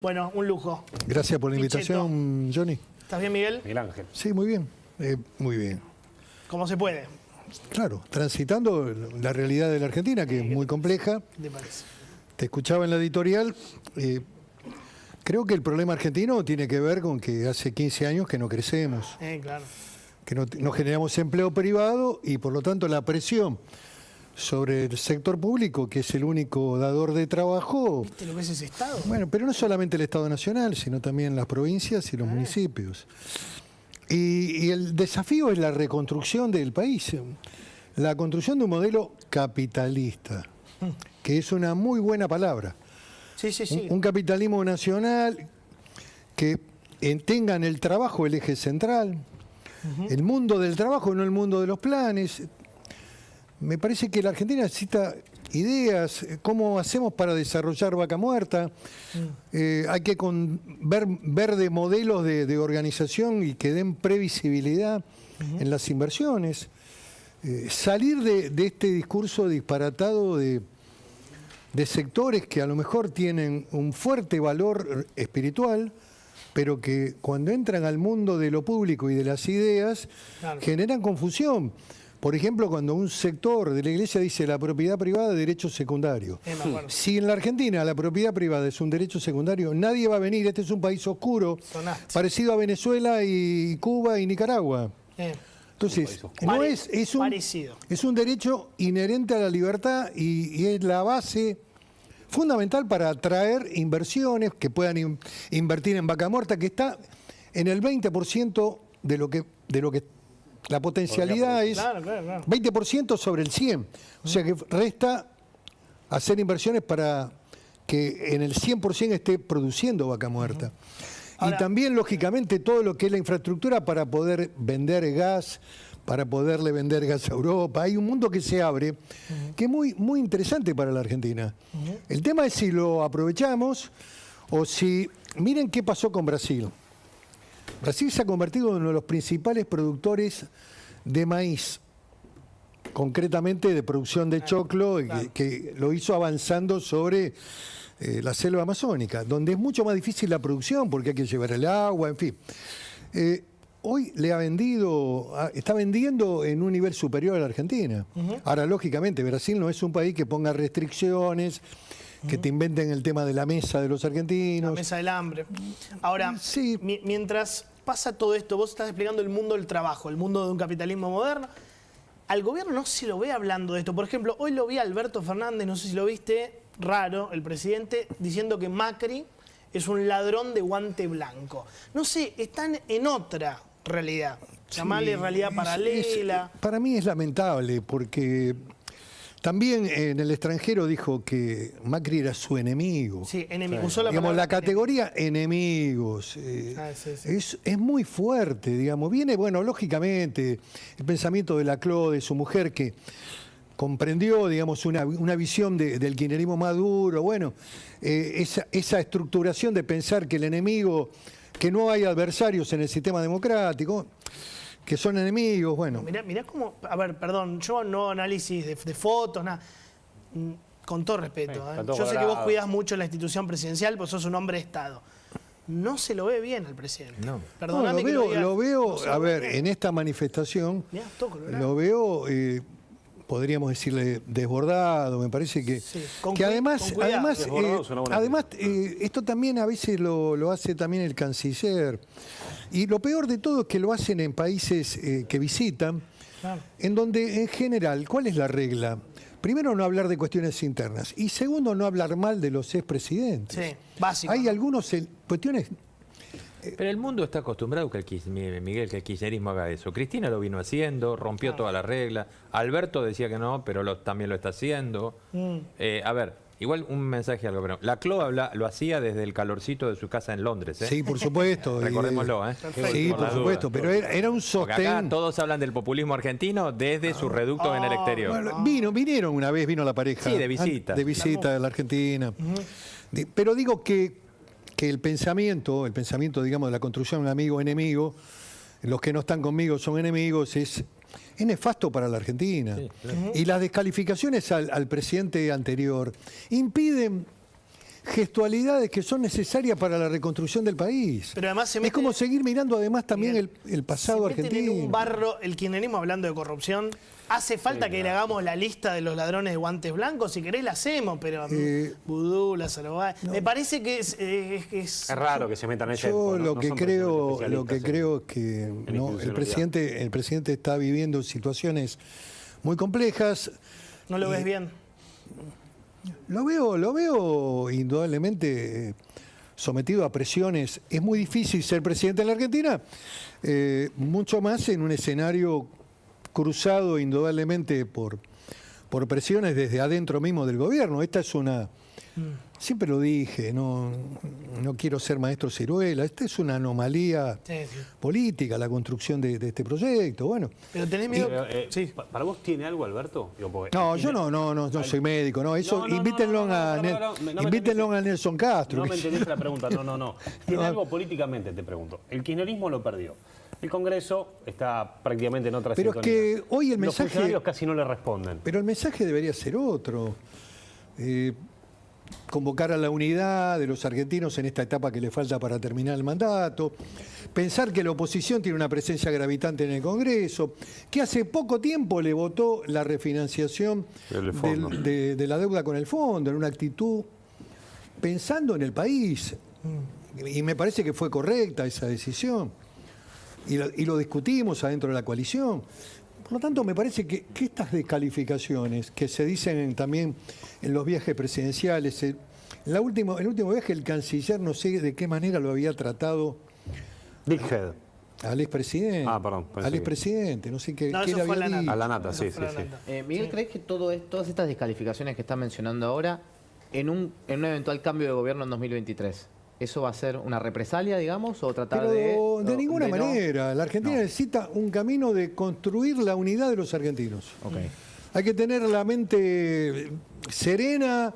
Bueno, un lujo. Gracias por la invitación, Johnny. ¿Estás bien, Miguel? Miguel Ángel. Sí, muy bien. Muy bien. ¿Cómo se puede? Claro, transitando la realidad de la Argentina, que es muy compleja. ¿Qué te parece? Te escuchaba en la editorial. Creo que el problema argentino tiene que ver con que hace 15 años que no crecemos, Claro. que no generamos empleo privado y por lo tanto la presión sobre el sector público, que es el único dador de trabajo. ¿Viste lo que es ese Estado? Bueno, pero no solamente el Estado Nacional, sino también las provincias y los municipios. Y el desafío es la reconstrucción del país, la construcción de un modelo capitalista, que es una muy buena palabra. Sí, sí, sí. Un capitalismo nacional que tenga en el trabajo el eje central, el mundo del trabajo, no el mundo de los planes. Me parece que la Argentina necesita ideas, cómo hacemos para desarrollar Vaca Muerta. Hay que ver de modelos de organización y que den previsibilidad en las inversiones. Salir de este discurso disparatado de sectores que a lo mejor tienen un fuerte valor espiritual, pero que cuando entran al mundo de lo público y de las ideas, Claro. generan confusión. Por ejemplo, cuando un sector de la iglesia dice la propiedad privada es derecho secundario. Me acuerdo. Si en la Argentina la propiedad privada es un derecho secundario, nadie va a venir. Este es un país oscuro, Sonaste. parecido a Venezuela y Cuba y Nicaragua. Entonces, no es un Parecido. es un derecho inherente a la libertad y es la base fundamental para atraer inversiones que puedan invertir en Vaca Muerta, que está en el 20% de lo que la potencialidad es Claro, claro, claro. 20% sobre el 100. O sea que resta hacer inversiones para que en el 100% esté produciendo Vaca Muerta. Ahora, y también, lógicamente, todo lo que es la infraestructura para poder vender gas, para poderle vender gas a Europa. Hay un mundo que se abre, que es muy, muy interesante para la Argentina. El tema es si lo aprovechamos o si... Miren qué pasó con Brasil. Brasil se ha convertido en uno de los principales productores de maíz, concretamente de producción de choclo, claro. que lo hizo avanzando sobre la selva amazónica, donde es mucho más difícil la producción porque hay que llevar el agua, en fin. Hoy está vendiendo en un nivel superior a la Argentina. Ahora, lógicamente, Brasil no es un país que ponga restricciones, que te inventen el tema de la mesa de los argentinos. La mesa del hambre. Ahora, Sí. mientras pasa todo esto, vos estás explicando el mundo del trabajo, el mundo de un capitalismo moderno. Al gobierno no se lo ve hablando de esto. Por ejemplo, hoy lo vi a Alberto Fernández, no sé si lo viste, raro, el presidente, diciendo que Macri es un ladrón de guante blanco. No sé, están en otra realidad. Llamarle Sí, realidad paralela. Para mí es lamentable porque también en el extranjero dijo que Macri era su enemigo. Sí, enemigo. Usó la Digamos, palabra la categoría enemigos sí, sí. es muy fuerte, digamos. Viene, bueno, lógicamente, el pensamiento de Laclau, de su mujer, que comprendió, digamos, una visión del kirchnerismo maduro. Bueno, esa estructuración de pensar que el enemigo, que no hay adversarios en el sistema democrático, que son enemigos, bueno. Mirá cómo, a ver, perdón, yo no análisis de fotos, nada. Con todo respeto, Sí, ¿eh? está todo Yo sé que vos cuadrado. cuidás mucho la institución presidencial, pues sos un hombre de Estado. No se lo ve bien al presidente. No. No, Perdóname que lo veo, no se a lo ve ver, bien. en esta manifestación, Mirá, todo colorado. lo veo, podríamos decirle, desbordado. Me parece que, Sí, con que además, con cuidado. además, Desbordado es una buena esto también a veces lo hace también el canciller. Y lo peor de todo es que lo hacen en países que visitan, Claro. en donde en general, ¿cuál es la regla? Primero, no hablar de cuestiones internas. Y segundo, no hablar mal de los expresidentes. Sí, básico. Hay algunos cuestiones... Pero el mundo está acostumbrado Miguel, que el kirchnerismo haga eso. Cristina lo vino haciendo, rompió todas las reglas. Alberto decía que no, pero también lo está haciendo. A ver, igual un mensaje algo, pero Laclau lo hacía desde el calorcito de su casa en Londres, ¿eh? Sí, por supuesto. Recordémoslo, ¿eh? Sí, por las supuesto, dudas. pero era un Porque acá sostén. todos hablan del populismo argentino desde sus reductos en el exterior. Bueno, vinieron una vez, vino la pareja. Sí, de visita. De visita a la Argentina. Pero digo que el pensamiento, digamos, de la construcción amigo-enemigo, los que no están conmigo son enemigos, es nefasto para la Argentina. Sí, claro. Y las descalificaciones al presidente anterior impiden gestualidades que son necesarias para la reconstrucción del país. Pero además se es como seguir mirando además también el pasado se meten argentino. en un barro, el kirchnerismo hablando de corrupción. Hace falta que le hagamos la lista de los ladrones de guantes blancos. Si querés la hacemos, pero Vudú, Lázaro Báez. Me parece que es raro que se metan en ese. Yo lo que creo es que el presidente está viviendo situaciones muy complejas. ¿No lo ves bien? Lo veo indudablemente sometido a presiones. Es muy difícil ser presidente en la Argentina, mucho más en un escenario cruzado indudablemente por presiones desde adentro mismo del gobierno. Esta es una... Siempre lo dije, no quiero ser maestro ciruela, esta es una anomalía política, la construcción de este proyecto. Bueno. Pero tenés miedo. Sí. ¿Para vos tiene algo, Alberto? No, yo no soy médico, no. Eso invítenlo a Nelson Castro. No me entendiste la pregunta, no. ¿Tiene algo políticamente, te pregunto? El kirchnerismo lo perdió. El Congreso está prácticamente en otra sintonía. Pero es que hoy el mensaje... Los funcionarios casi no le responden. Pero el mensaje debería ser otro. Convocar a la unidad de los argentinos en esta etapa que le falta para terminar el mandato, pensar que la oposición tiene una presencia gravitante en el Congreso, que hace poco tiempo le votó la refinanciación de la deuda con el fondo, en una actitud pensando en el país. Y me parece que fue correcta esa decisión. Y lo discutimos adentro de la coalición. Por lo tanto, me parece que estas descalificaciones que se dicen también en los viajes presidenciales, el último viaje el canciller no sé de qué manera lo había tratado al expresidente. Perdón. Al expresidente, no sé qué le eso fue había dicho. A la nata, sí. Miguel, ¿crees que todas estas descalificaciones que está mencionando ahora, en un eventual cambio de gobierno en 2023, ¿eso va a ser una represalia, digamos, o tratar Pero de ninguna manera. La Argentina necesita un camino de construir la unidad de los argentinos. Hay que tener la mente serena,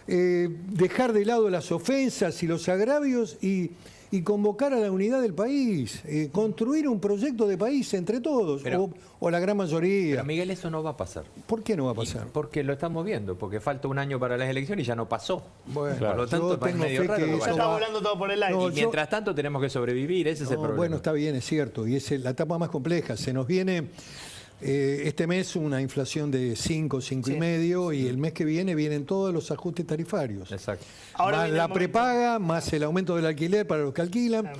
dejar de lado las ofensas y los agravios y convocar a la unidad del país, construir un proyecto de país entre todos, o la gran mayoría. Pero Miguel, eso no va a pasar. ¿Por qué no va a pasar? Porque lo estamos viendo, porque falta un año para las elecciones y ya no pasó. Bueno, por lo tanto, es medio raro que Ya vaya. está volando todo por el aire. Y mientras tanto tenemos que sobrevivir, ese es el problema. Bueno, está bien, es cierto, y es la etapa más compleja. Se nos viene este mes una inflación de 5,5 y el mes que vienen todos los ajustes tarifarios. Exacto. Ahora Más viene la el momento. prepaga, más el aumento del alquiler para los que alquilan.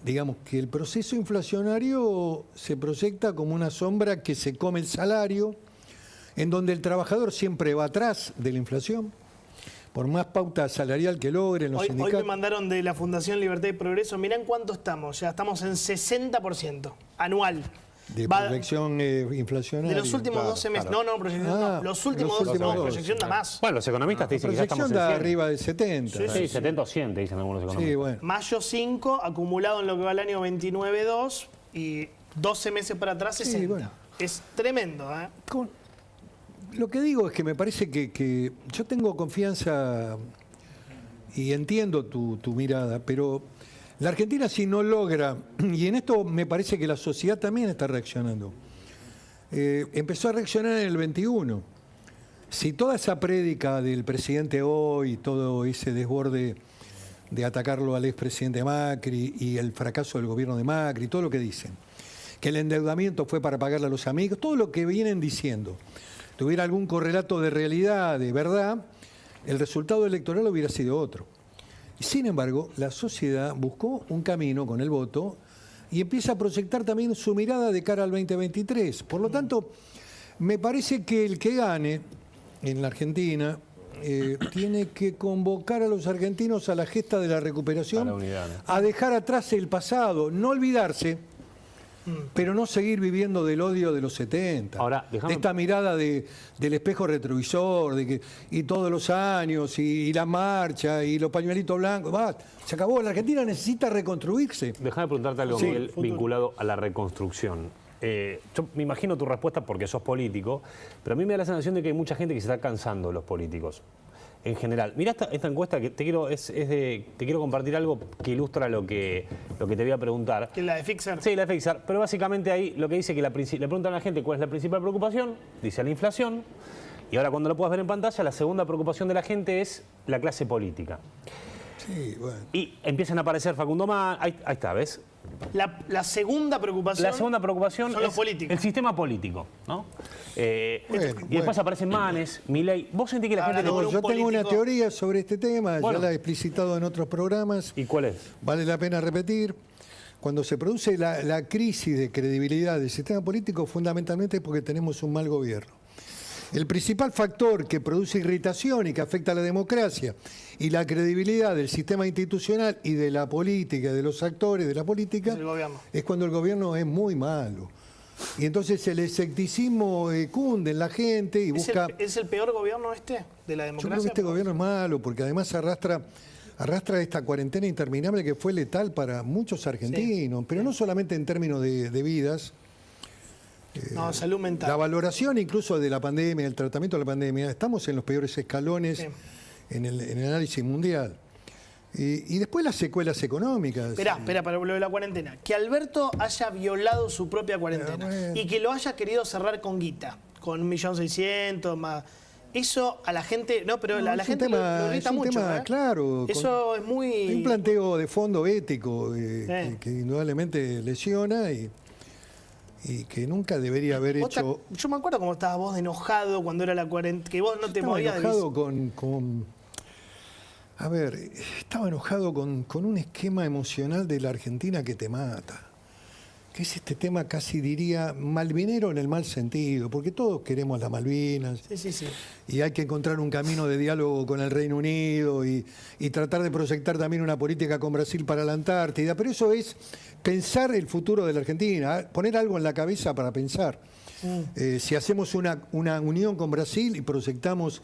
Digamos que el proceso inflacionario se proyecta como una sombra que se come el salario, en donde el trabajador siempre va atrás de la inflación, por más pauta salarial que logren los Hoy sindicatos. me mandaron de la Fundación Libertad y Progreso, mirá en cuánto estamos, ya estamos en 60% anual. De proyección inflacionaria. De los últimos 12 meses. No, proyección no. Los últimos 12 meses, proyección da más. Bueno, los economistas te dicen que ya estamos en proyección da 100. arriba de 70. Sí, 70 o 100 te dicen algunos economistas. Sí, bueno. Mayo 5, acumulado en lo que va el año 29,2 y 12 meses para atrás 60. bueno. Es tremendo, ¿eh? Lo que digo es que me parece que yo tengo confianza y entiendo tu mirada, pero la Argentina si no logra, y en esto me parece que la sociedad también está reaccionando, empezó a reaccionar en el 21. Si toda esa prédica del presidente hoy, todo ese desborde de atacarlo al expresidente Macri y el fracaso del gobierno de Macri, todo lo que dicen, que el endeudamiento fue para pagarle a los amigos, todo lo que vienen diciendo, tuviera algún correlato de realidad, de verdad, el resultado electoral hubiera sido otro. Sin embargo, la sociedad buscó un camino con el voto y empieza a proyectar también su mirada de cara al 2023. Por lo tanto, me parece que el que gane en la Argentina tiene que convocar a los argentinos a la gesta de la recuperación, A la unidad, ¿no? a dejar atrás el pasado, no olvidarse, pero no seguir viviendo del odio de los 70. Ahora, de esta mirada del espejo retrovisor, y todos los años, y la marcha, y los pañuelitos blancos. Se acabó, la Argentina necesita reconstruirse. Déjame preguntarte algo, Miguel, vinculado a la reconstrucción. Yo me imagino tu respuesta porque sos político, pero a mí me da la sensación de que hay mucha gente que se está cansando de los políticos. En general. Mirá esta encuesta que te quiero compartir algo que ilustra lo que te voy a preguntar. ¿Que es la de Fixer? Sí, la de Fixer. Pero básicamente ahí lo que dice que le preguntan a la gente cuál es la principal preocupación. Dice la inflación, Y ahora cuando lo puedas ver en pantalla, la segunda preocupación de la gente es la clase política. Sí, bueno. Y empiezan a aparecer Facundo Manes, ahí está, ¿ves? La segunda preocupación. La segunda preocupación son los es políticos. el sistema político, ¿no? Bueno, y después aparecen Manes, Milei. ¿Vos sentís que la gente... Hablando No, con un yo tengo una político. teoría sobre este tema, Bueno. ya la he explicitado en otros programas. ¿Y cuál es? Vale la pena repetir. Cuando se produce la crisis de credibilidad del sistema político, fundamentalmente es porque tenemos un mal gobierno. El principal factor que produce irritación y que afecta a la democracia y la credibilidad del sistema institucional y de la política, de los actores de la política, Es el gobierno. es cuando el gobierno es muy malo. Y entonces el escepticismo cunde en la gente y busca... ¿Es el peor gobierno de la Yo democracia? creo que este gobierno es malo porque además arrastra esta cuarentena interminable que fue letal para muchos argentinos, pero no solamente en términos de vidas. No, salud mental. La valoración incluso de la pandemia, el tratamiento de la pandemia, estamos en los peores escalones Sí. en el análisis mundial. Y después las secuelas económicas. Espera, para lo de la cuarentena. Que Alberto haya violado su propia cuarentena bueno. y que lo haya querido cerrar con guita, con 1.600.000 más. Eso a la gente, no, pero No, a la es un gente tema- lo irrita es un mucho. tema, claro, Eso es muy... Hay un planteo de fondo ético que indudablemente lesiona y que nunca debería haber Vos hecho... yo me acuerdo cómo estabas vos de enojado cuando era la cuarentena, que vos no te Estaba movías. enojado a ver, estaba enojado con un esquema emocional de la Argentina que te mata. Que es este tema, casi diría, malvinero en el mal sentido, porque todos queremos las Malvinas. Sí. Y hay que encontrar un camino de diálogo con el Reino Unido y tratar de proyectar también una política con Brasil para la Antártida. Pero eso es pensar el futuro de la Argentina, poner algo en la cabeza para pensar. Si hacemos una unión con Brasil y proyectamos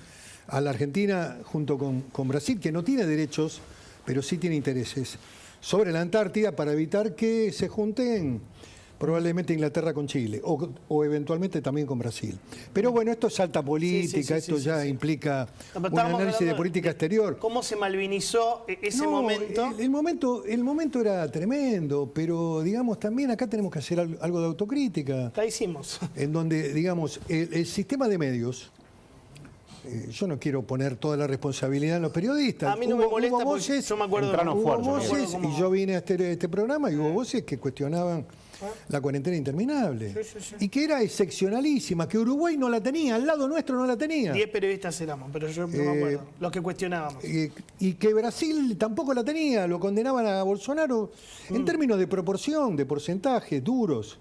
a la Argentina junto con Brasil, que no tiene derechos, pero sí tiene intereses, sobre la Antártida para evitar que se junten probablemente Inglaterra con Chile o eventualmente también con Brasil. Pero bueno, esto es alta política, esto ya implica un análisis de política exterior. ¿Cómo se malvinizó ese No, momento? el momento era tremendo, pero digamos también acá tenemos que hacer algo de autocrítica, La hicimos. en donde digamos el sistema de medios. Yo no quiero poner toda la responsabilidad en los periodistas. A mí no me molesta porque voces, yo me acuerdo entraron hubo fuerte, voces, ¿no? y yo vine a este programa y hubo voces que cuestionaban la cuarentena interminable. Sí. Y que era excepcionalísima, que Uruguay no la tenía, al lado nuestro no la tenía. 10 periodistas éramos, pero yo no me acuerdo. Los que cuestionábamos. Y que Brasil tampoco la tenía, lo condenaban a Bolsonaro en términos de proporción, de porcentajes duros,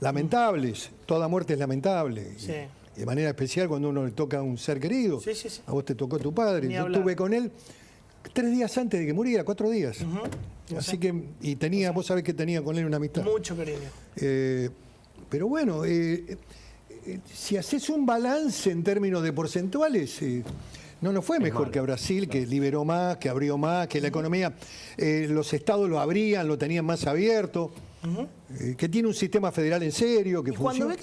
lamentables. Toda muerte es lamentable. Sí. De manera especial cuando uno le toca a un ser querido. Sí. A vos te tocó tu padre. Ni Yo hablar. estuve con él 3 días antes de que muriera, 4 días. Así que, y tenía, vos sabés que tenía con él una amistad. Mucho cariño. Pero bueno, si haces un balance en términos de porcentuales, no nos fue mejor que a Brasil, que liberó más, que abrió más, que la economía, los estados lo abrían, lo tenían más abierto, que tiene un sistema federal en serio, que Y cuando funciona. ve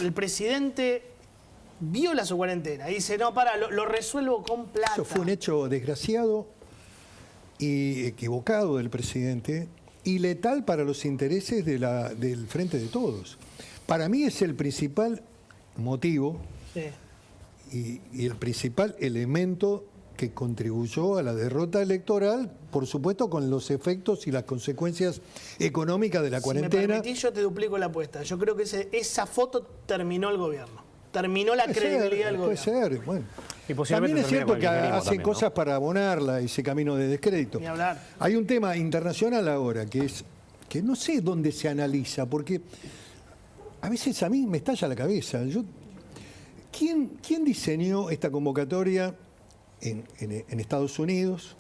que el presidente viola su cuarentena y dice, no, lo resuelvo con plata. Eso fue un hecho desgraciado y equivocado del presidente y letal para los intereses del Frente de Todos. Para mí es el principal motivo Sí. y el principal elemento que contribuyó a la derrota electoral, por supuesto con los efectos y las consecuencias económicas de la Si me cuarentena. permitís, yo te duplico la apuesta. Yo creo que esa foto terminó el gobierno. Terminó la credibilidad del Puede gobierno. ser, bueno. Y posiblemente También es termine cierto con el que kirchnerismo hacen también, ¿no? cosas para abonarla, ese camino de descrédito. Ni hablar. Hay un tema internacional ahora que no sé dónde se analiza, porque a veces a mí me estalla la cabeza. ¿Quién diseñó esta convocatoria en Estados Unidos?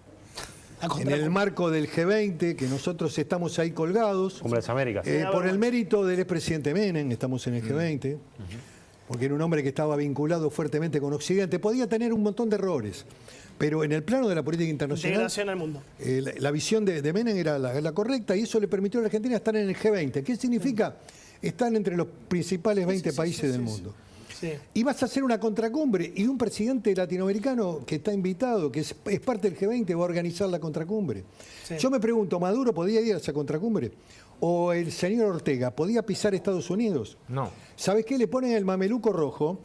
En el marco del G20, que nosotros estamos ahí colgados. Cumbre de las Américas. Por el mérito del expresidente Menem, estamos en el G20, porque era un hombre que estaba vinculado fuertemente con Occidente. Podía tener un montón de errores, pero en el plano de la política internacional, Integración al mundo. la visión de Menem era la correcta y eso le permitió a la Argentina estar en el G20. ¿Qué significa? Están entre los principales 20 países del mundo. Sí. Y vas a hacer una contracumbre y un presidente latinoamericano que está invitado, que es parte del G20, va a organizar la contracumbre. Sí. Yo me pregunto, ¿Maduro podía ir a esa contracumbre? ¿O el señor Ortega podía pisar Estados Unidos? No. ¿Sabes qué? Le ponen el mameluco rojo.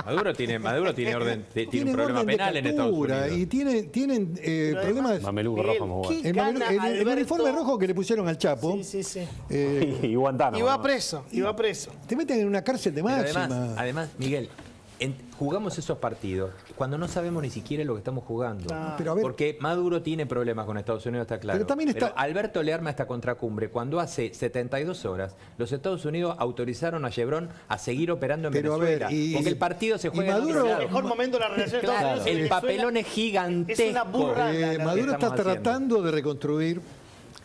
Maduro tiene orden, tiene un Tienen problema orden de penal en Estados captura Unidos. y tienen problemas. Mameluco Miguel, rojo, muy bueno. ¿qué El, gana el Alberto? uniforme rojo que le pusieron al Chapo, Sí, sí, sí. Y Guantánamo. Y va ¿no? preso, y va preso. te meten en una cárcel de Pero máxima. además, Miguel, jugamos esos partidos cuando no sabemos ni siquiera lo que estamos jugando. Claro. Pero a ver, Porque Maduro tiene problemas con Estados Unidos, está claro. Pero también está- Alberto le arma esta contracumbre cuando hace 72 horas los Estados Unidos autorizaron a Chevron a seguir operando en Pero a ver, Venezuela. porque el partido se juega en Maduro- otro El lado. mejor momento de la relación de Estados Claro, Unidos y el Venezuela papelón es gigantesco. es una burrada. la Maduro que está estamos haciendo. tratando de reconstruir,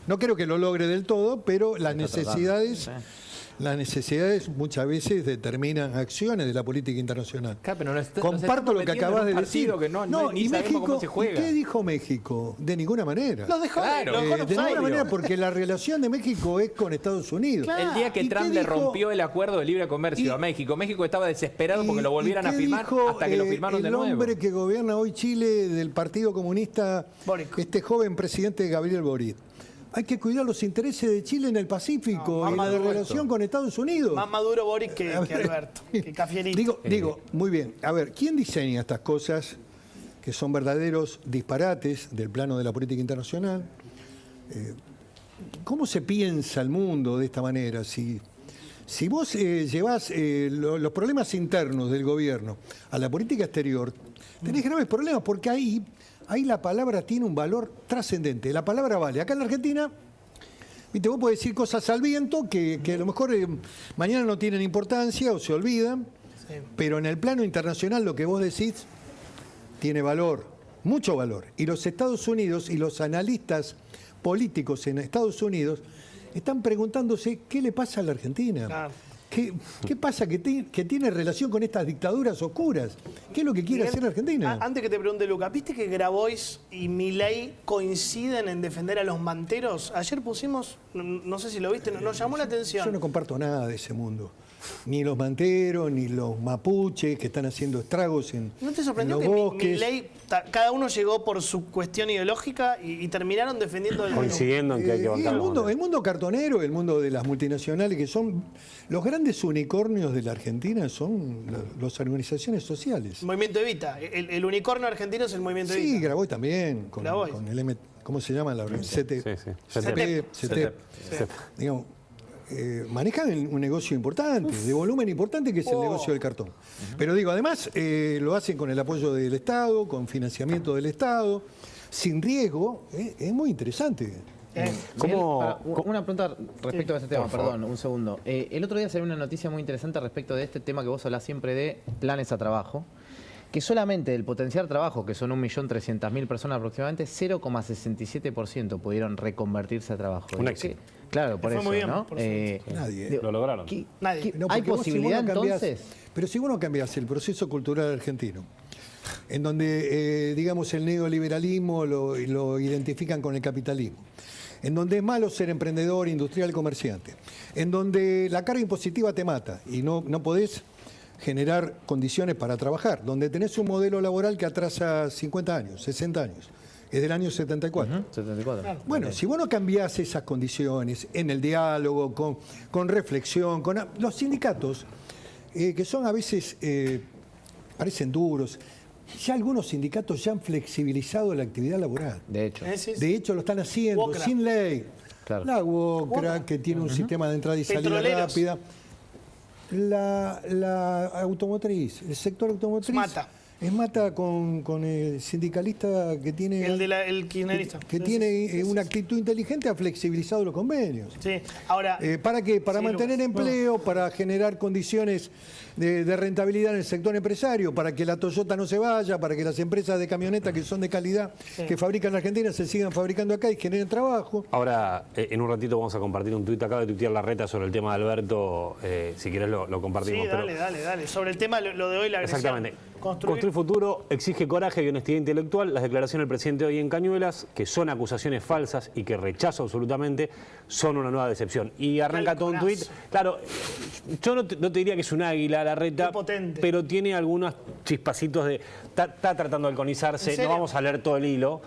no creo que lo logre del todo, pero las necesidades, muchas veces determinan acciones de la política internacional. Claro, pero nos Comparto lo que acabas de decir. Ni y sabemos México, cómo se ¿y juega. qué dijo México? De ninguna manera. Los dejó, Claro. los dejó en De ninguna offside. manera, porque la relación de México es con Estados Unidos. Claro. El día que ¿Y Trump qué le dijo? rompió el acuerdo de libre comercio Y- a México, México estaba desesperado porque lo volvieran ¿Y a qué firmar dijo, hasta que lo firmaron de nuevo. El hombre que gobierna hoy Chile del Partido Comunista, Boric. este joven presidente Gabriel Boric. Hay que cuidar los intereses de Chile en el Pacífico No, y más la Maduro relación con Estados Unidos. Más Maduro Boric que A ver. Alberto, que Cafierito. Digo, muy bien. A ver, ¿quién diseña estas cosas que son verdaderos disparates del plano de la política internacional? ¿Cómo se piensa el mundo de esta manera? Si vos llevás los problemas internos del gobierno a la política exterior, tenés graves problemas porque ahí la palabra tiene un valor trascendente. La palabra vale. Acá en la Argentina, viste, vos podés decir cosas al viento que a lo mejor mañana no tienen importancia o se olvidan, Sí. pero en el plano internacional lo que vos decís tiene valor, mucho valor. Y los Estados Unidos y los analistas políticos en Estados Unidos están preguntándose qué le pasa a la Argentina. Claro. ¿Qué pasa que tiene relación con estas dictaduras oscuras? ¿Qué es lo que quiere Miguel, hacer Argentina? Antes que te pregunte, Luca, ¿viste que Grabois y Milei coinciden en defender a los manteros? Ayer pusimos, no sé si lo viste, nos llamó la Yo atención. no comparto nada de ese mundo. Ni los manteros, ni los mapuches que están haciendo estragos en, ¿No te en sorprendió los que bosques. Milei, cada uno llegó por su cuestión ideológica y terminaron defendiendo el Coincidiendo en que hay que Y bancar el los mundo, montes. el mundo cartonero, el mundo de las multinacionales, que son los grandes unicornios de la Argentina, son las organizaciones sociales. Movimiento Evita. El unicornio argentino es el Movimiento Sí, Evita. Grabois también, con Grabois. el M, ¿cómo se llama? La CT. Sí, sí. CTEP. Digamos, manejan un negocio importante, de volumen importante, que es el negocio del cartón. Pero digo, además lo hacen con el apoyo del Estado, con financiamiento del Estado, sin riesgo. Es muy interesante. ¿Cómo- Miguel, una pregunta respecto a ese tema, perdón, un segundo. El otro día salió una noticia muy interesante respecto de este tema que vos hablás siempre de planes a trabajo, que solamente del potenciar trabajo, que son 1.300.000 personas aproximadamente, 0,67% pudieron reconvertirse a trabajo. Un éxito. Claro, por Fue eso, muy bien, ¿no? por suerte. Nadie. Lo lograron. Nadie. No, ¿Hay porque vos, posibilidad si vos no cambiás- entonces? Pero si vos no cambiás el proceso cultural argentino, en donde, digamos, el neoliberalismo lo identifican con el capitalismo, en donde es malo ser emprendedor, industrial, comerciante, en donde la carga impositiva te mata y no podés generar condiciones para trabajar, donde tenés un modelo laboral que atrasa 50 años, 60 años, es del año 74. 74. Bueno, si vos no cambiás esas condiciones en el diálogo, con reflexión, con los sindicatos, que son a veces, parecen duros, ya algunos sindicatos ya han flexibilizado la actividad laboral. De hecho. Sí, sí. De hecho, lo están haciendo UOCRA. sin ley. Claro. La UOCRA, UOCRA. que tiene un sistema de entrada y salida Petroleros. rápida. La automotriz, el sector automotriz. Mata. Es Mata con el sindicalista que tiene... El kirchnerista. que Sí, tiene sí, sí, una sí. actitud inteligente, ha flexibilizado los convenios. Sí, ahora. ¿Para qué? Para Sí, mantener Lucas. empleo, para generar condiciones de rentabilidad en el sector empresario, para que la Toyota no se vaya, para que las empresas de camionetas que son de calidad, que fabrican en Argentina, se sigan fabricando acá y generen trabajo. Ahora, en un ratito vamos a compartir un tuit. Acaba de tuitear Larreta sobre el tema de Alberto. Si querés lo compartimos. Sí, pero- dale. Sobre el tema, lo de hoy, la agresión. Exactamente. Construir futuro exige coraje y honestidad intelectual. Las declaraciones del presidente hoy en Cañuelas, que son acusaciones falsas y que rechazo absolutamente, son una nueva decepción. Y arranca todo un tuit. Claro, yo no te diría que es un águila Larreta, pero tiene algunos chispacitos de... Está tratando de alconizarse, no vamos a leer todo el hilo,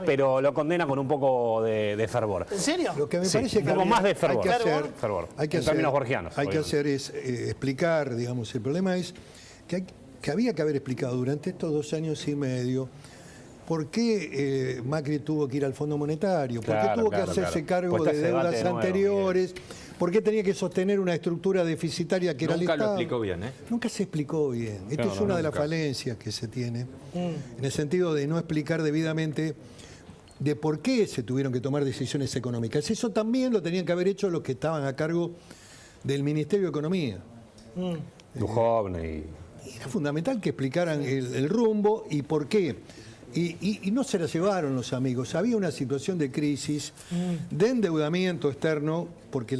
pero lo condena con un poco de fervor. ¿En serio? Lo que me parece que más de fervor. Hay que en términos borgianos. Hay que hacer es explicar, digamos, el problema es que había que haber explicado durante estos 2 años y medio por qué Macri tuvo que ir al Fondo Monetario, por qué tuvo que hacerse cargo de deudas anteriores, por qué tenía que sostener una estructura deficitaria que era el Estado. Nunca lo explicó bien, ¿eh? Nunca se explicó bien. Esto es una de las falencias que se tiene, en el sentido de no explicar debidamente de por qué se tuvieron que tomar decisiones económicas. Eso también lo tenían que haber hecho los que estaban a cargo del Ministerio de Economía. Duhovne Era fundamental que explicaran el rumbo y por qué. Y no se la llevaron los amigos. Había una situación de crisis, de endeudamiento externo, porque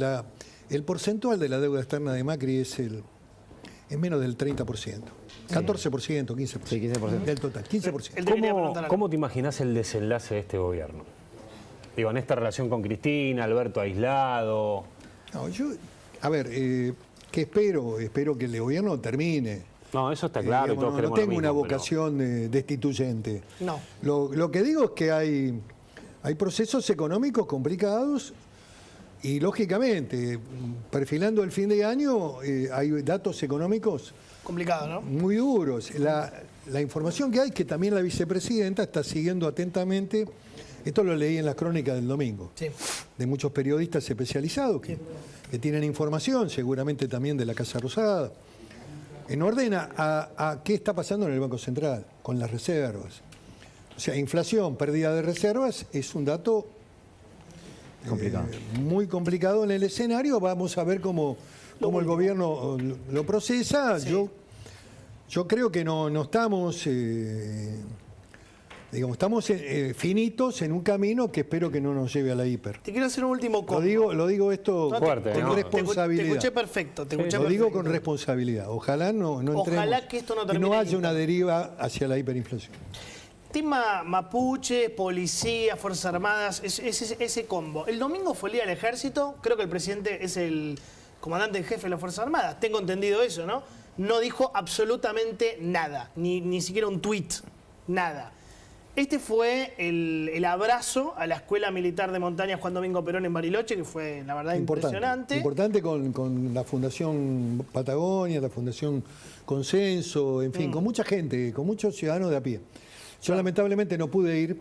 el porcentual de la deuda externa de Macri es menos del 30%. 14%, 15%. Sí, 15%. Del total, 15%. ¿Cómo te imaginas el desenlace de este gobierno? Digo, en esta relación con Cristina, Alberto aislado. No, a ver, ¿qué espero? Espero que el gobierno termine. No, eso está claro. Digamos, y todos no queremos tengo lo mismo, una vocación destituyente. No. Lo que digo es que hay procesos económicos complicados y, lógicamente, perfilando el fin de año, hay datos económicos complicado, ¿no? Muy duros. La información que hay, que también la vicepresidenta está siguiendo atentamente, esto lo leí en las crónicas del domingo, de muchos periodistas especializados que tienen información, seguramente también de la Casa Rosada, en orden a qué está pasando en el Banco Central, con las reservas. O sea, inflación, pérdida de reservas, es un dato muy complicado en el escenario. Vamos a ver cómo el gobierno lo procesa. Yo creo que no estamos, estamos finitos en un camino que espero que no nos lleve a la hiper. Te quiero hacer un último combo. Lo digo esto fuerte, con responsabilidad. Te escuché perfecto. Lo digo con responsabilidad. Ojalá no entremos, ojalá que esto no termine. Que no haya una deriva hacia la hiperinflación. Tema mapuche, policía, Fuerzas Armadas, ese combo. El domingo fue el Día del Ejército, creo que el presidente es el comandante en jefe de las Fuerzas Armadas, tengo entendido eso, ¿no? No dijo absolutamente nada, ni siquiera un tuit, nada. Este fue el abrazo a la Escuela Militar de Montaña Juan Domingo Perón en Bariloche, que fue, la verdad, impresionante. Importante con la Fundación Patagonia, la Fundación Consenso, en fin, con mucha gente, con muchos ciudadanos de a pie. Yo lamentablemente no pude ir,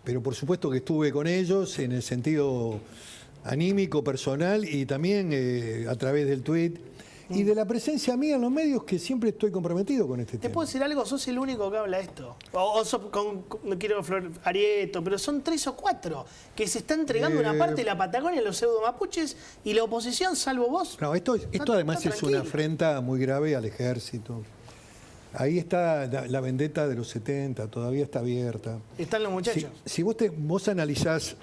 pero por supuesto que estuve con ellos en el sentido anímico, personal y también a través del tuit y de la presencia mía en los medios, que siempre estoy comprometido con este tema. ¿Te puedo decir algo? Sos el único que habla de esto. No quiero Arieto, pero son 3 o 4 que se está entregando una parte de la Patagonia a los pseudo-mapuches y la oposición, salvo vos. No, esto además es una afrenta muy grave al ejército. Ahí está la vendetta de los 70, todavía está abierta. Están los muchachos. Si vos analizás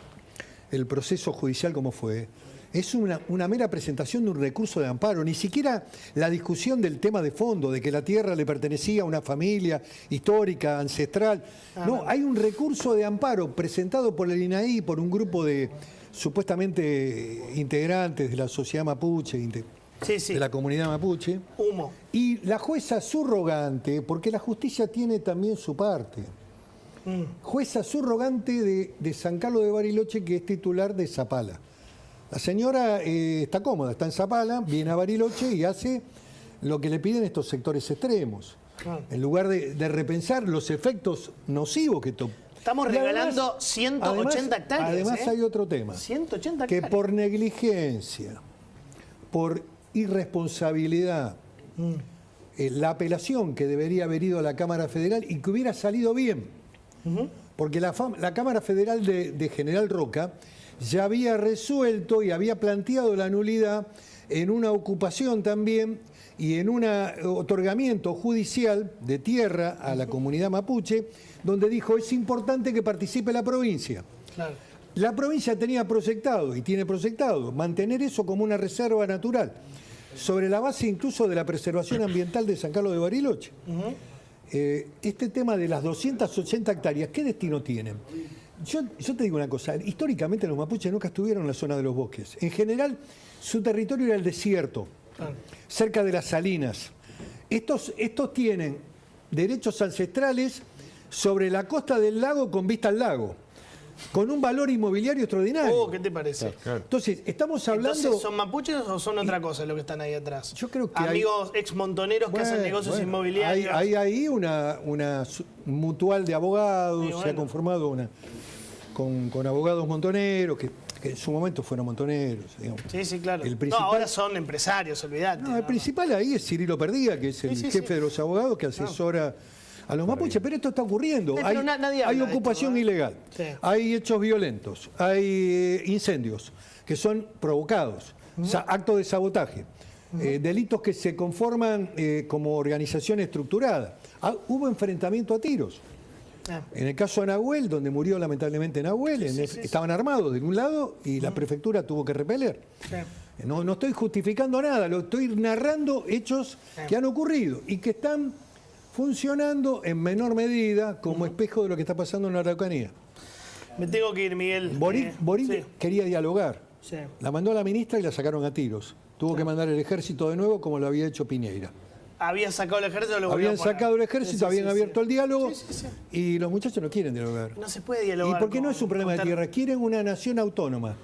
el proceso judicial como fue, es una mera presentación de un recurso de amparo, ni siquiera la discusión del tema de fondo, de que la tierra le pertenecía a una familia histórica, ancestral. No, hay un recurso de amparo presentado por el INAI, por un grupo de supuestamente integrantes de la sociedad mapuche, de la comunidad mapuche. Humo. Y la jueza subrogante, porque la justicia tiene también su parte. Jueza subrogante de San Carlos de Bariloche, que es titular de Zapala. La señora está cómoda, está en Zapala, viene a Bariloche y hace lo que le piden estos sectores extremos. En lugar de repensar los efectos nocivos que estamos regalando 180 hectáreas. Además hay otro tema. 180 que hectáreas. por negligencia, por irresponsabilidad, la apelación que debería haber ido a la Cámara Federal y que hubiera salido bien, porque la Cámara Federal de General Roca ya había resuelto y había planteado la nulidad en una ocupación también y en un otorgamiento judicial de tierra a la comunidad mapuche, donde dijo es importante que participe la provincia. Claro. La provincia tenía proyectado y tiene proyectado mantener eso como una reserva natural. sobre la base incluso de la preservación ambiental de San Carlos de Bariloche. Este tema de las 280 hectáreas, ¿qué destino tienen? Yo te digo una cosa, históricamente los mapuches nunca estuvieron en la zona de los bosques. En general, su territorio era el desierto, cerca de las salinas. Estos tienen derechos ancestrales sobre la costa del lago con vista al lago, con un valor inmobiliario extraordinario. ¿Qué te parece? Claro. Entonces, estamos hablando... Entonces, ¿son mapuches o son otra cosa los que están ahí atrás? Yo creo que amigos ex-montoneros que hacen negocios inmobiliarios. Hay ahí una mutual de abogados, Sí, bueno. se ha conformado con abogados montoneros, que en su momento fueron montoneros. Digamos. Sí, claro. El No, principal- ahora son empresarios, olvidate. No, el principal ahí es Cirilo Perdía, que es el Sí, jefe de los abogados que asesora a los mapuches, pero esto está ocurriendo. Sí, pero nadie habla hay de ocupación esto, ¿no? ilegal, Sí. hay hechos violentos, hay incendios que son provocados, actos de sabotaje, delitos que se conforman como organización estructurada. Hubo enfrentamiento a tiros. En el caso de Nahuel, donde murió lamentablemente Nahuel, estaban armados de un lado y la prefectura tuvo que repeler. Sí. No estoy justificando nada, lo estoy narrando hechos que han ocurrido y que están funcionando en menor medida como espejo de lo que está pasando en la Araucanía. Me tengo que ir, Miguel. Boric Sí. quería dialogar. Sí. La mandó a la ministra y la sacaron a tiros. Tuvo que mandar el ejército de nuevo como lo había hecho Piñeira. Habían sacado el ejército, lo volvió Habían a poner. sacado el ejército, Sí, habían sí, abierto sí. el diálogo Sí. y los muchachos no quieren dialogar. No se puede ¿Y dialogar. por qué no con- es un problema de con tierra? Quieren una nación autónoma.